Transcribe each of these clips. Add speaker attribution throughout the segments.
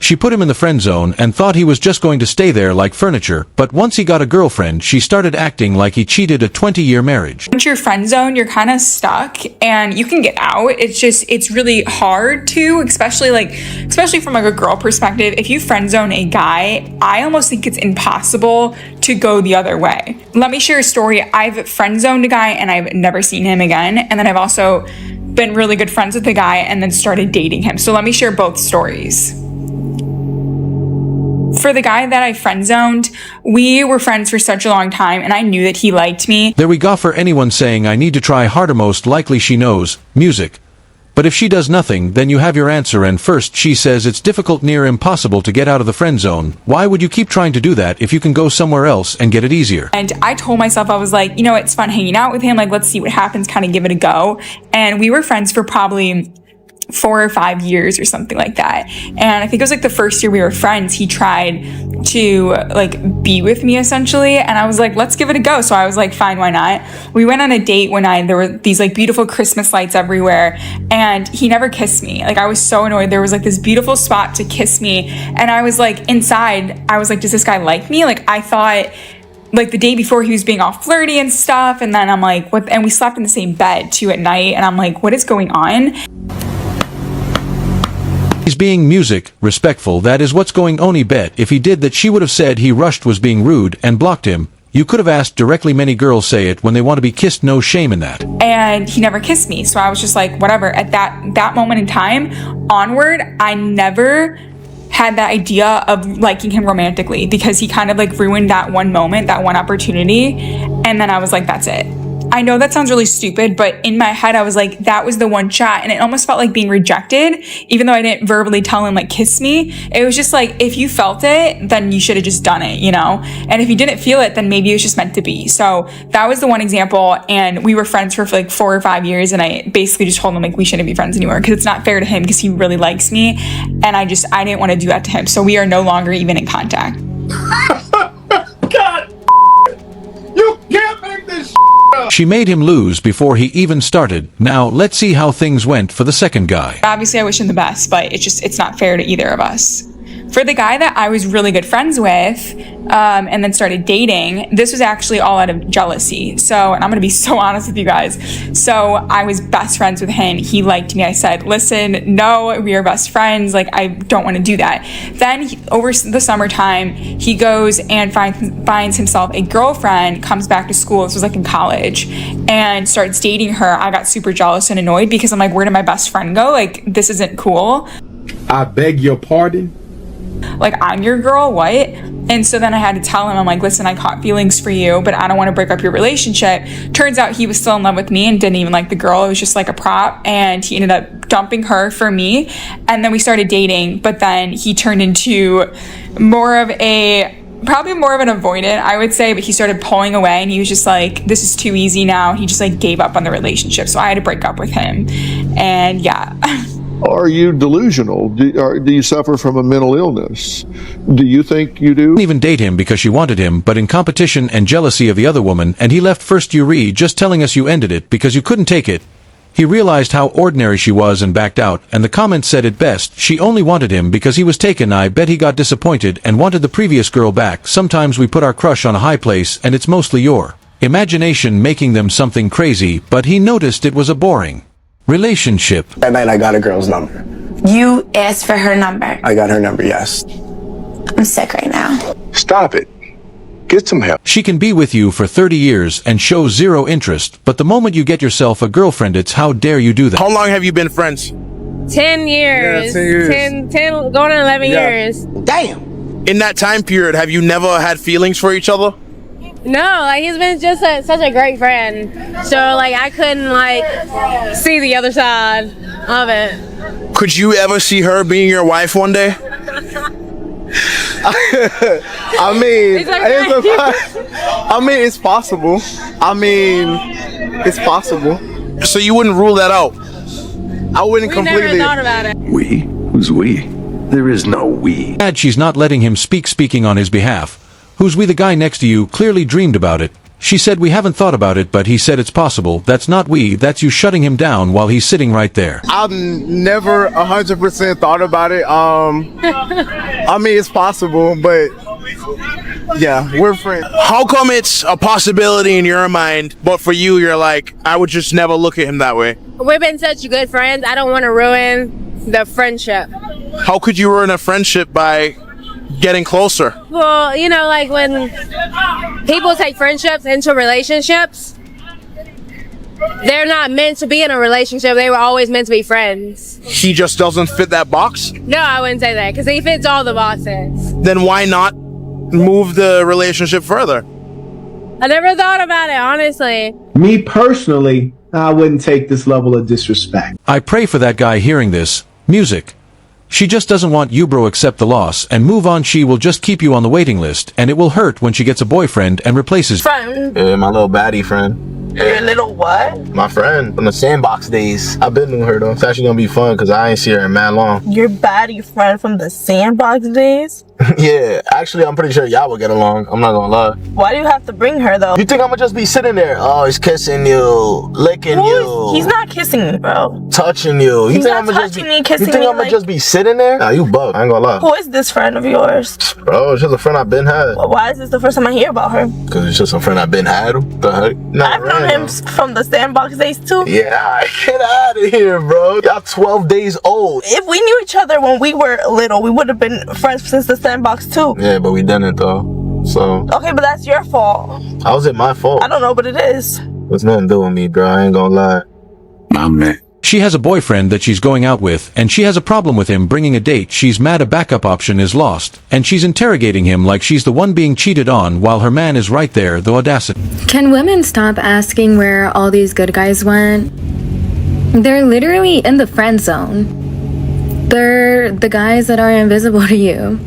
Speaker 1: She put him in the friend zone and thought he was just going to stay there like furniture, but once he got a girlfriend, she started acting like he cheated a 20-year marriage.
Speaker 2: Once you're friend zone, you're kind of stuck and you can get out. It's really hard to, especially from like a girl perspective. If you friend zone a guy, I almost think it's impossible to go the other way. Let me share a story. I've friend zoned a guy and I've never seen him again. And then I've also been really good friends with the guy and then started dating him. So let me share both stories. For the guy that I friend zoned, we were friends for such a long time and I knew that he liked me.
Speaker 1: There we go for anyone saying I need to try harder. Most likely she knows music. But if she does nothing, then you have your answer. And first she says it's difficult, near impossible to get out of the friend zone. Why would you keep trying to do that if you can go somewhere else and get it easier?
Speaker 2: And I told myself, I was like, it's fun hanging out with him. Like, let's see what happens, kind of give it a go. And we were friends for probably 4 or 5 years or something like that. And I think it was like the first year we were friends, he tried to like be with me essentially. And I was like, let's give it a go. So I was like, fine, why not? We went on a date one night. There were these like beautiful Christmas lights everywhere. And he never kissed me. Like I was so annoyed. There was like this beautiful spot to kiss me. And I was like inside, I was like, does this guy like me? Like I thought like the day before he was being all flirty and stuff. And then I'm like, what? And we slept in the same bed too at night. And I'm like, what is going on?
Speaker 1: He's being music, respectful, that is what's going on. Bet if he did that she would have said he rushed, was being rude, and blocked him. You could have asked directly. Many girls say it when they want to be kissed, no shame in that.
Speaker 2: And he never kissed me, so I was just like, whatever. At that moment in time, onward, I never had that idea of liking him romantically because he kind of like ruined that one moment, that one opportunity, and then I was like, that's it. I know that sounds really stupid, but in my head, I was like, that was the one shot. And it almost felt like being rejected, even though I didn't verbally tell him, like, kiss me. It was just like, if you felt it, then you should have just done it, And if you didn't feel it, then maybe it was just meant to be. So that was the one example. And we were friends for like 4 or 5 years. And I basically just told him, like, we shouldn't be friends anymore because it's not fair to him because he really likes me. And I didn't want to do that to him. So we are no longer even in contact.
Speaker 3: God, you can't make this up.
Speaker 1: She made him lose before he even started. Now let's see how things went for the second guy.
Speaker 2: Obviously I wish him the best, but it's not fair to either of us. For the guy that I was really good friends with, and then started dating, this was actually all out of jealousy. So, and I'm gonna be so honest with you guys. So I was best friends with him. He liked me. I said, listen, no, we are best friends. Like, I don't want to do that. Then over the summertime, he goes and finds himself a girlfriend, comes back to school. This was like in college, and starts dating her. I got super jealous and annoyed because I'm like, where did my best friend go? Like, this isn't cool.
Speaker 3: I beg your pardon?
Speaker 2: Like, I'm your girl, what? And so then I had to tell him, I'm like, listen, I caught feelings for you, but I don't want to break up your relationship. Turns out he was still in love with me and didn't even like the girl. It was just like a prop, and he ended up dumping her for me. And then we started dating, but then he turned into probably more of an avoidant, I would say, but he started pulling away and he was just like, this is too easy now. He just like gave up on the relationship. So I had to break up with him. And yeah.
Speaker 4: Are you delusional? Do you suffer from a mental illness? Do you think you do?
Speaker 1: Didn't even date him because she wanted him, but in competition and jealousy of the other woman, and he left first. You just telling us you ended it because you couldn't take it. He realized how ordinary she was and backed out, and the comments said it best. She only wanted him because he was taken. I bet he got disappointed and wanted the previous girl back. Sometimes we put our crush on a high place and it's mostly your imagination making them something crazy, but he noticed it was a boring relationship.
Speaker 5: That night I got a girl's number.
Speaker 6: You asked for her number?
Speaker 5: I got her number, yes.
Speaker 6: I'm sick right now.
Speaker 4: Stop it. Get some help.
Speaker 1: She can be with you for 30 years and show zero interest, but the moment you get yourself a girlfriend, it's how dare you do that.
Speaker 7: How long have you been friends?
Speaker 8: 10 years.
Speaker 3: Yeah, 10 years.
Speaker 8: 10 going on 11 years.
Speaker 5: Damn.
Speaker 7: In that time period, have you never had feelings for each other?
Speaker 8: No, like, he's been just such a great friend. So, like, I couldn't, like, see the other side of it.
Speaker 7: Could you ever see her being your wife one day?
Speaker 5: I mean, it's possible. It's possible.
Speaker 7: So you wouldn't rule that out?
Speaker 5: I wouldn't
Speaker 8: We
Speaker 5: completely.
Speaker 8: never thought about it.
Speaker 9: We? Who's we? There is no we.
Speaker 1: She's not letting him speaking on his behalf. Who's we? The guy next to you clearly dreamed about it. She said we haven't thought about it, but he said it's possible. That's not we, that's you shutting him down while he's sitting right there.
Speaker 5: I've never 100% thought about it. I mean, it's possible, but yeah, we're friends.
Speaker 7: How come it's a possibility in your mind, but for you, you're like, I would just never look at him that way?
Speaker 8: We've been such good friends. I don't want to ruin the friendship.
Speaker 7: How could you ruin a friendship by getting closer?
Speaker 8: Well, you know, like when people take friendships into relationships, they're not meant to be in a relationship. They were always meant to be friends.
Speaker 7: He just doesn't fit that box?
Speaker 8: No, I wouldn't say that because he fits all the boxes.
Speaker 7: Then why not move the relationship further?
Speaker 8: I never thought about it, honestly.
Speaker 10: Me personally, I wouldn't take this level of disrespect.
Speaker 1: I pray for that guy hearing this. Music. She just doesn't want you bro accept the loss and move on. She will just keep you on the waiting list, and it will hurt when she gets a boyfriend and replaces
Speaker 6: Friend.
Speaker 5: Yeah, my little baddie friend.
Speaker 6: Your little what?
Speaker 5: My friend from the sandbox days. I've been with her though. It's actually gonna be fun because I ain't see her in mad long.
Speaker 6: Your baddie friend from the sandbox days?
Speaker 5: Yeah, actually, I'm pretty sure y'all will get along. I'm not gonna lie.
Speaker 6: Why do you have to bring her though?
Speaker 5: You think I'm gonna just be sitting there? Oh, he's kissing you, licking you.
Speaker 6: He's not kissing me, bro.
Speaker 5: Touching you.
Speaker 6: He's not touching me, kissing
Speaker 5: You think
Speaker 6: me,
Speaker 5: I'm gonna
Speaker 6: like-
Speaker 5: just be sitting there? Nah, you bug. I ain't gonna lie.
Speaker 6: Who is this friend of yours?
Speaker 5: Bro, it's just a friend I've been had.
Speaker 6: Well, why is this the first time I hear about her?
Speaker 5: Cause it's just a friend I've been had. The heck? Nah,
Speaker 6: I've known him from the sandbox days too.
Speaker 5: Yeah, get out of here, bro. Y'all 12 days old.
Speaker 6: If we knew each other when we were little, we would have been friends since the sandbox too.
Speaker 5: Yeah, but we didn't though. So.
Speaker 6: Okay, but that's your fault.
Speaker 5: How is it my fault?
Speaker 6: I don't know, but it is.
Speaker 5: It's nothing to do with me, bro. I ain't gonna lie.
Speaker 9: My man.
Speaker 1: She has a boyfriend that she's going out with, and she has a problem with him bringing a date. She's mad a backup option is lost, and she's interrogating him like she's the one being cheated on while her man is right there, the audacity.
Speaker 11: Can women stop asking where all these good guys went? They're literally in the friend zone. They're the guys that are invisible to you.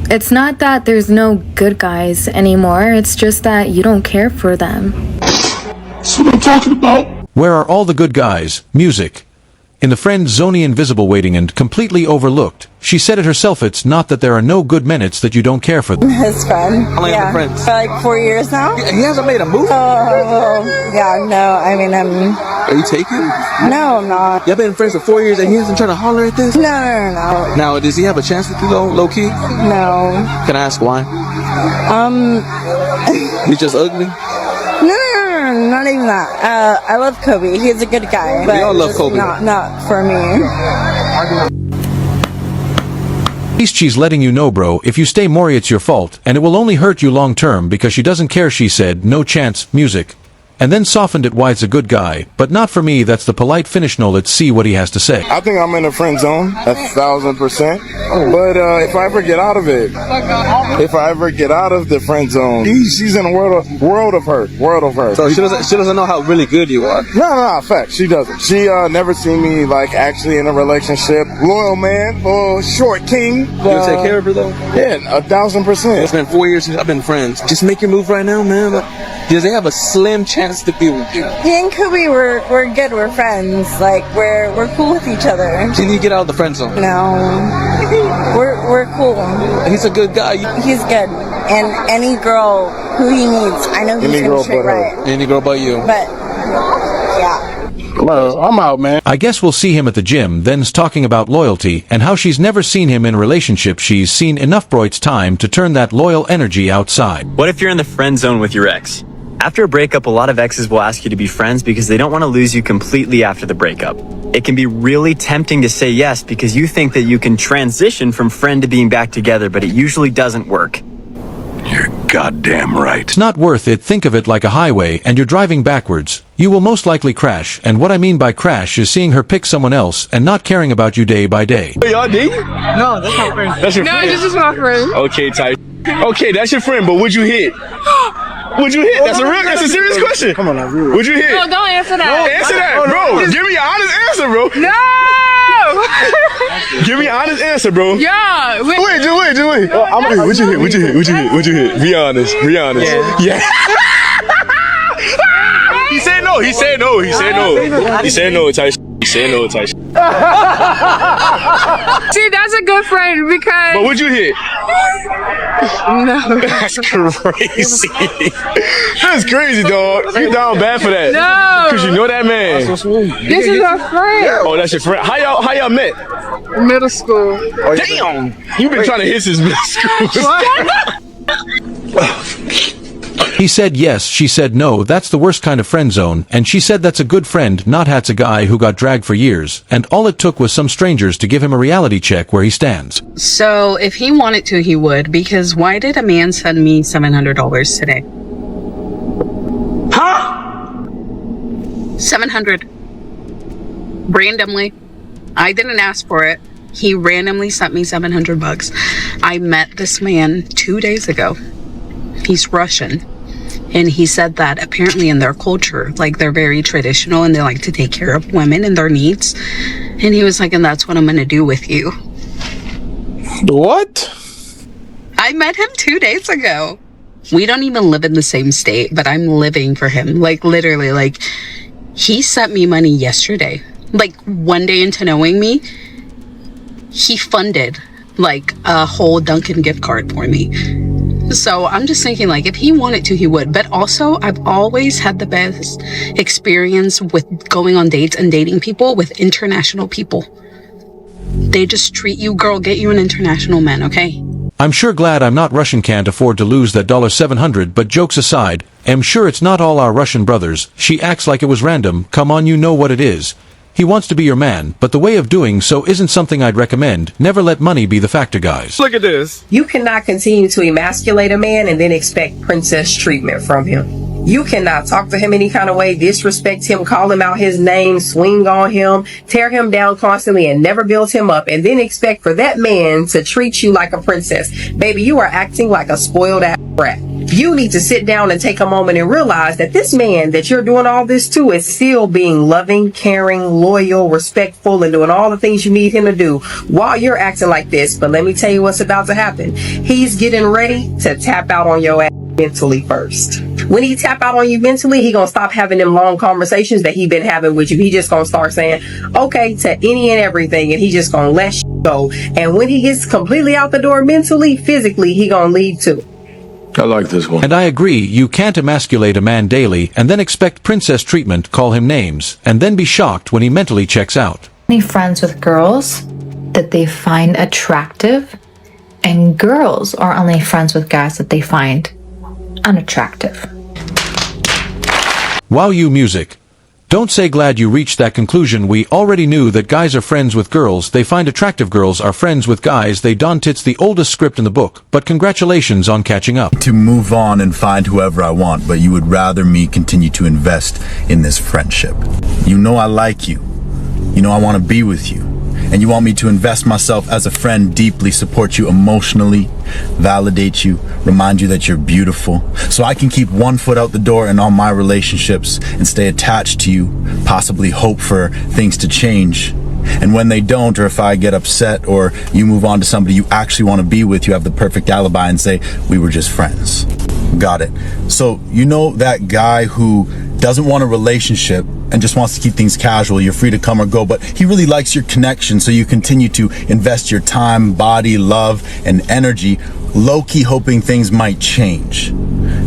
Speaker 11: It's not that there's no good guys anymore, it's just that you don't care for them.
Speaker 3: That's what I'm talking about.
Speaker 1: Where are all the good guys? Music. In the friend zone, invisible waiting and completely overlooked. She said it herself, it's not that there are no good men, it's that you don't care for them.
Speaker 6: His friend.
Speaker 5: How long have been friends?
Speaker 6: For like 4 years now.
Speaker 5: He hasn't made a move.
Speaker 6: Oh, yeah, no, I mean,
Speaker 5: Are you taking?
Speaker 6: no, I'm not.
Speaker 5: Y'all been friends for 4 years and he hasn't trying to holler at this?
Speaker 6: No.
Speaker 5: Now, does he have a chance with you though, low key?
Speaker 6: No.
Speaker 5: Can I ask why? He's just ugly?
Speaker 6: No, not even that. I love Kobe. He's a good guy. But
Speaker 5: We all love Kobe.
Speaker 6: Not for me.
Speaker 1: At least she's letting you know, bro, if you stay Maury it's your fault, and it will only hurt you long term because she doesn't care. She said, no chance, music. And then softened it, why it's a good guy, but not for me. That's the polite finish. No, let's see what he has to say.
Speaker 3: I think I'm in the friend zone, 1,000%. But if I ever get out of it, if I ever get out of the friend zone, she's in a world of hurt.
Speaker 5: So she doesn't know how really good you are.
Speaker 3: No, fact, she doesn't. She never seen me like actually in a relationship. Loyal man, loyal short king.
Speaker 5: You gonna take care of her though?
Speaker 3: Yeah, 1,000%.
Speaker 5: It's been 4 years since I've been friends. Just make your move right now, man. Does they have a slim chance to be with you?
Speaker 6: He and Kobe, we're good. We're friends. Like we're cool with each other.
Speaker 5: Can you get out of the friend zone?
Speaker 6: No, we're cool.
Speaker 5: He's a good guy.
Speaker 6: He's good. And any girl who he needs, I know he's
Speaker 3: Any
Speaker 6: gonna
Speaker 3: girl
Speaker 6: treat
Speaker 3: but her.
Speaker 6: right.
Speaker 5: Any girl but you.
Speaker 6: But yeah.
Speaker 3: Well, I'm out, man.
Speaker 1: I guess we'll see him at the gym, then's talking about loyalty and how she's never seen him in a relationship. She's seen enough, bro. It's time to turn that loyal energy outside.
Speaker 12: What if you're in the friend zone with your ex? After a breakup, a lot of exes will ask you to be friends because they don't want to lose you completely after the breakup. It can be really tempting to say yes because you think that you can transition from friend to being back together, but it usually doesn't work.
Speaker 9: You're goddamn right.
Speaker 1: It's not worth it. Think of it like a highway and you're driving backwards. You will most likely crash, and what I mean by crash is seeing her pick someone else and not caring about you day by day.
Speaker 3: Hey, y'all dating?
Speaker 8: No, that's not friend.
Speaker 3: That's your friend?
Speaker 8: No, it's just my friend.
Speaker 3: Okay, Ty. Okay, that's your friend, but would you hit? Would you hit? That's a serious question. Come on, now, real. Would you hit?
Speaker 8: No, don't answer that.
Speaker 3: No, answer that, bro. Give me an honest answer, bro.
Speaker 8: No!
Speaker 3: Give me an honest answer, bro.
Speaker 8: Yeah.
Speaker 3: Wait. Would you hit? Be honest. Yeah. He said no, Ty. He said no, Ty.
Speaker 8: See, that's a good friend because.
Speaker 3: But would you hit?
Speaker 8: No.
Speaker 3: That's crazy. That's crazy, dog. You down bad for that?
Speaker 8: No.
Speaker 3: Cause you know that man.
Speaker 8: This is our friend.
Speaker 3: Oh, that's your friend. How y'all met?
Speaker 8: Middle school.
Speaker 3: Damn. You been trying to hit since middle school.
Speaker 1: He said yes, she said no, that's the worst kind of friend zone, and she said that's a good friend, not hat's a guy who got dragged for years, and all it took was some strangers to give him a reality check where he stands.
Speaker 13: So if he wanted to, he would, because why did a man send me $700 today?
Speaker 3: Huh?
Speaker 13: 700. Randomly. I didn't ask for it. He randomly sent me $700. I met this man 2 days ago. He's Russian. And he said that apparently in their culture, like they're very traditional and they like to take care of women and their needs. And he was like, and that's what I'm going to do with you.
Speaker 3: What?
Speaker 13: I met him 2 days ago. We don't even live in the same state, but I'm living for him. Like literally, like he sent me money yesterday. Like one day into knowing me, he funded like a whole Dunkin' gift card for me. So I'm just thinking, like, if he wanted to, he would. But also, I've always had the best experience with going on dates and dating people with international people. They just treat you, girl, get you an international man, okay?
Speaker 1: I'm sure glad I'm not Russian, can't afford to lose that $700, but jokes aside, I'm sure it's not all our Russian brothers. She acts like it was random. Come on, you know what it is. He wants to be your man, but the way of doing so isn't something I'd recommend. Never let money be the factor, guys.
Speaker 3: Look at this.
Speaker 14: You cannot continue to emasculate a man and then expect princess treatment from him. You cannot talk to him any kind of way, disrespect him, call him out his name, swing on him, tear him down constantly and never build him up, and then expect for that man to treat you like a princess. Baby, you are acting like a spoiled ass brat. You need to sit down and take a moment and realize that this man that you're doing all this to is still being loving, caring, loyal, respectful, and doing all the things you need him to do while you're acting like this. But let me tell you what's about to happen. He's getting ready to tap out on your ass mentally first. When he tap out on you mentally, he gonna stop having them long conversations that he been having with you. He just gonna start saying okay to any and everything, and he just gonna let go. And when he gets completely out the door mentally, physically, he gonna leave too.
Speaker 9: I like this one.
Speaker 1: And I agree, you can't emasculate a man daily and then expect princess treatment, call him names, and then be shocked when he mentally checks out.
Speaker 15: Only friends with girls that they find attractive, and girls are only friends with guys that they find unattractive.
Speaker 1: Wow, you music. Don't say glad you reached that conclusion. We already knew that guys are friends with girls, they find attractive girls are friends with guys, they don't. It's the oldest script in the book, but congratulations on catching up.
Speaker 16: To move on and find whoever I want, but you would rather me continue to invest in this friendship. You know I like you. You know I want to be with you. And you want me to invest myself as a friend, deeply support you emotionally, validate you, remind you that you're beautiful, so I can keep one foot out the door in all my relationships and stay attached to you, possibly hope for things to change. And when they don't, or if I get upset or you move on to somebody you actually want to be with, you have the perfect alibi and say, we were just friends. Got it. So you know that guy who doesn't want a relationship and just wants to keep things casual, you're free to come or go, but he really likes your connection, so you continue to invest your time, body, love, and energy, low-key hoping things might change.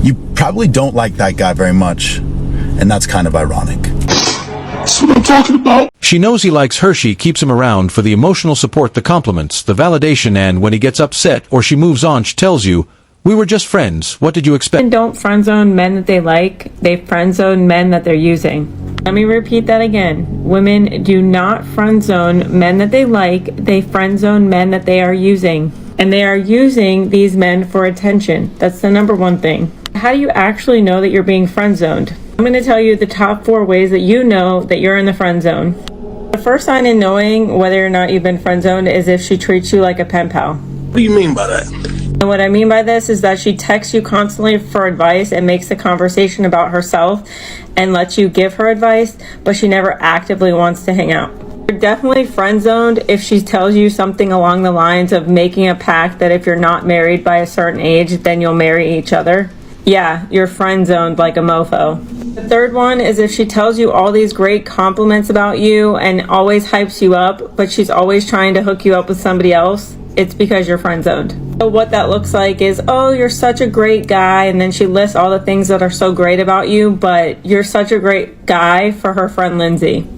Speaker 16: You probably don't like that guy very much, and that's kind of ironic.
Speaker 1: That's what I'm talking about. She knows he likes her, she keeps him around for the emotional support, the compliments, the validation, and when he gets upset or she moves on, she tells you, we were just friends. What did you expect?
Speaker 17: Men don't friend zone men that they like. They friend zone men that they're using. Let me repeat that again. Women do not friend zone men that they like. They friend zone men that they are using. And they are using these men for attention. That's the number one thing. How do you actually know that you're being friend zoned? I'm going to tell you the top 4 ways that you know that you're in the friend zone. The first sign in knowing whether or not you've been friend zoned is if she treats you like a pen pal.
Speaker 9: What do you mean by that?
Speaker 17: And what I mean by this is that she texts you constantly for advice and makes the conversation about herself and lets you give her advice, but she never actively wants to hang out. You're definitely friend zoned if she tells you something along the lines of making a pact that if you're not married by a certain age, then you'll marry each other. Yeah, you're friend zoned like a mofo. The third one is if she tells you all these great compliments about you and always hypes you up, but she's always trying to hook you up with somebody else, it's because you're friend zoned. So what that looks like is, oh, you're such a great guy, and then she lists all the things that are so great about you, but you're such a great guy for her friend Lindsay.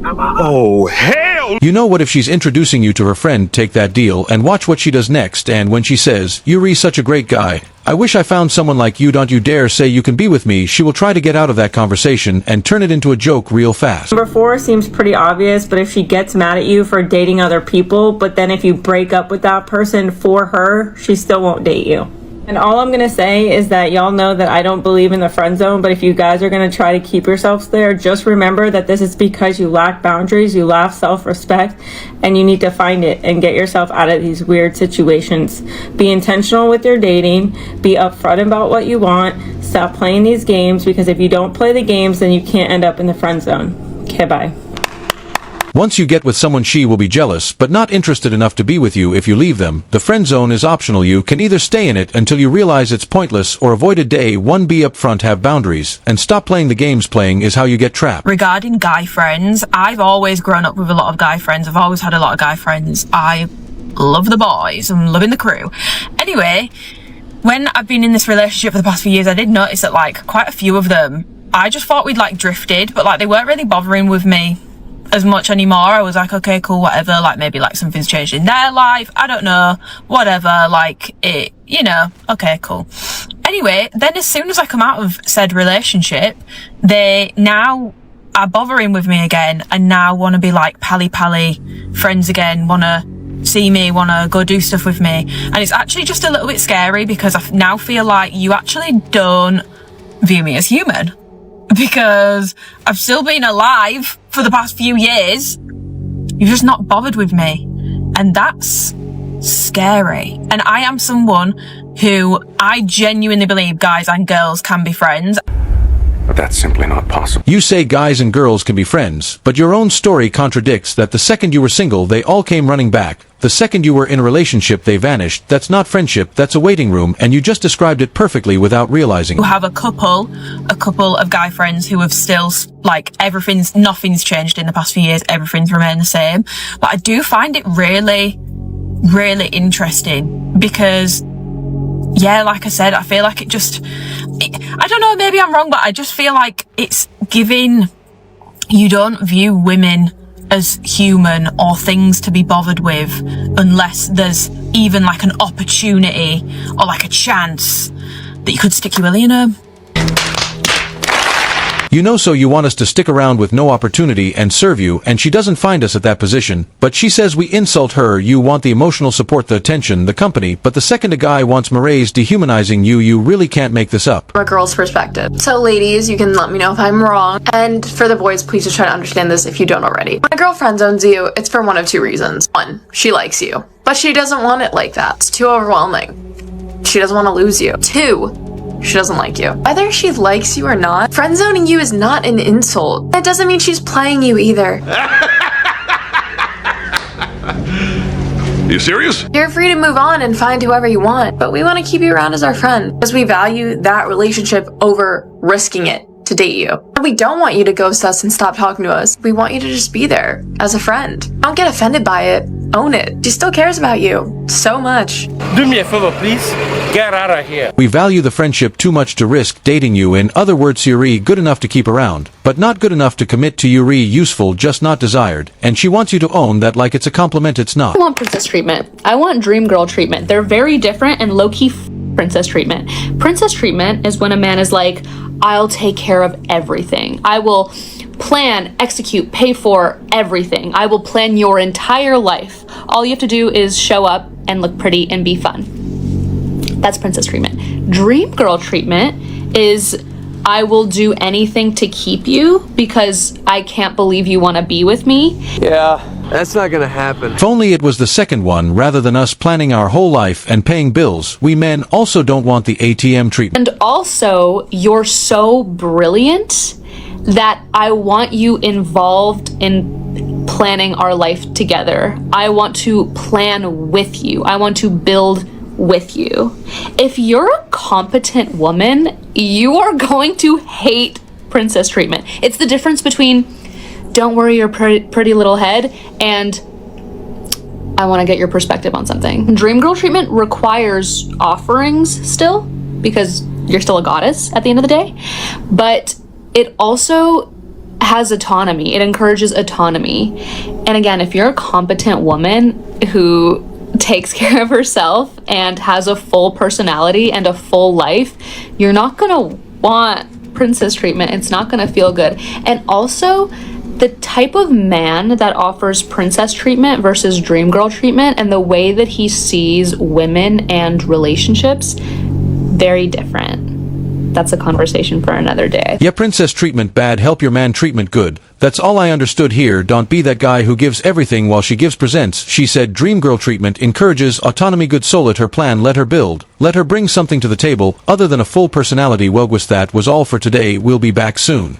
Speaker 1: Oh, hell! You know what, if she's introducing you to her friend, take that deal and watch what she does next. And when she says, "Yuri's such a great guy, I wish I found someone like you, don't you dare say you can be with me," she will try to get out of that conversation and turn it into a joke real fast.
Speaker 17: Number 4 seems pretty obvious, but if she gets mad at you for dating other people, but then if you break up with that person for her, she still won't date you. And all I'm gonna say is that y'all know that I don't believe in the friend zone, but if you guys are gonna try to keep yourselves there, just remember that this is because you lack boundaries, you lack self-respect, and you need to find it and get yourself out of these weird situations. Be intentional with your dating, be upfront about what you want, stop playing these games, because if you don't play the games, then you can't end up in the friend zone. Okay, bye.
Speaker 1: Once you get with someone, she will be jealous, but not interested enough to be with you if you leave them. The friend zone is optional. You can either stay in it until you realize it's pointless or avoid it. Day one, be upfront, have boundaries, and stop playing the games. Playing is how you get trapped.
Speaker 18: Regarding guy friends, I've always grown up with a lot of guy friends. I've always had a lot of guy friends. I love the boys. I'm loving the crew. Anyway, when I've been in this relationship for the past few years, I did notice that, like, quite a few of them, I just thought we'd, like, drifted, but, like, they weren't really bothering with me as much anymore. I was like, okay, cool, whatever, like, maybe, like, something's changed in their life, I don't know, whatever, like, it, you know, okay, cool. Anyway, then as soon as I come out of said relationship, they now are bothering with me again, and now want to be, like, pally friends again, want to see me, want to go do stuff with me, and it's actually just a little bit scary, because I now feel like you actually don't view me as human, because I've still been alive for the past few years. You've just not bothered with me, and that's scary. And I am someone who I genuinely believe guys and girls can be friends.
Speaker 1: But that's simply not possible. You say guys and girls can be friends, but your own story contradicts that. The second you were single, they all came running back. The second you were in a relationship, they vanished. That's not friendship, that's a waiting room, and you just described it perfectly without realizing.
Speaker 18: You have a couple of guy friends who have still, like, nothing's changed in the past few years, everything's remained the same. But I do find it really, really interesting, because, yeah, like I said, I feel like I don't know, maybe I'm wrong, but I just feel like it's giving, you don't view women as human or things to be bothered with unless there's even, like, an opportunity or, like, a chance that you could stick your willy in her.
Speaker 1: You know, so you want us to stick around with no opportunity and serve you, and she doesn't find us at that position, but she says we insult her. You want the emotional support, the attention, the company, but the second a guy wants mores dehumanizing you, you really can't make this up.
Speaker 19: From a girl's perspective. So ladies, you can let me know if I'm wrong, and for the boys, please just try to understand this if you don't already. When a girl friend zones you, it's for one of two reasons. One, she likes you, but she doesn't want it like that. It's too overwhelming. She doesn't want to lose you. Two, she doesn't like you. Whether she likes you or not, friend zoning you is not an insult. That doesn't mean she's playing you either.
Speaker 9: You serious?
Speaker 19: You're free to move on and find whoever you want, but we want to keep you around as our friend because we value that relationship over risking it to date you. We don't want you to ghost us and stop talking to us. We want you to just be there as a friend. Don't get offended by it. Own it. She still cares about you so much.
Speaker 20: Do me a favor, please. Get out of here.
Speaker 1: We value the friendship too much to risk dating you. In other words, Yuri, good enough to keep around, but not good enough to commit to. Yuri, useful, just not desired. And she wants you to own that like it's a compliment. It's not.
Speaker 21: I want princess treatment. I want dream girl treatment. They're very different and low-key princess treatment. Princess treatment is when a man is like, I'll take care of everything. I will plan, execute, pay for everything. I will plan your entire life. All you have to do is show up and look pretty and be fun. That's princess treatment. Dream girl treatment is I will do anything to keep you because I can't believe you want to be with me.
Speaker 22: Yeah, that's not gonna happen.
Speaker 1: If only it was the second one rather than us planning our whole life and paying bills. We men also don't want the ATM treatment.
Speaker 21: And also, you're so brilliant that I want you involved in planning our life together. I want to plan with you. I want to build with you. If you're a competent woman, you are going to hate princess treatment. It's the difference between don't worry your pretty little head and I want to get your perspective on something. Dream girl treatment requires offerings still, because you're still a goddess at the end of the day, but it also has autonomy. It encourages autonomy. And again, if you're a competent woman who takes care of herself and has a full personality and a full life, you're not gonna want princess treatment. It's not gonna feel good. And also, the type of man that offers princess treatment versus dream girl treatment and the way that he sees women and relationships, very different. That's a conversation for another day.
Speaker 1: Yeah, princess treatment bad, help your man treatment good. That's all I understood here. Don't be that guy who gives everything while she gives presents. She said dream girl treatment encourages autonomy, good soul at her plan, let her build. Let her bring something to the table other than a full personality. Well, that was all for today. We'll be back soon.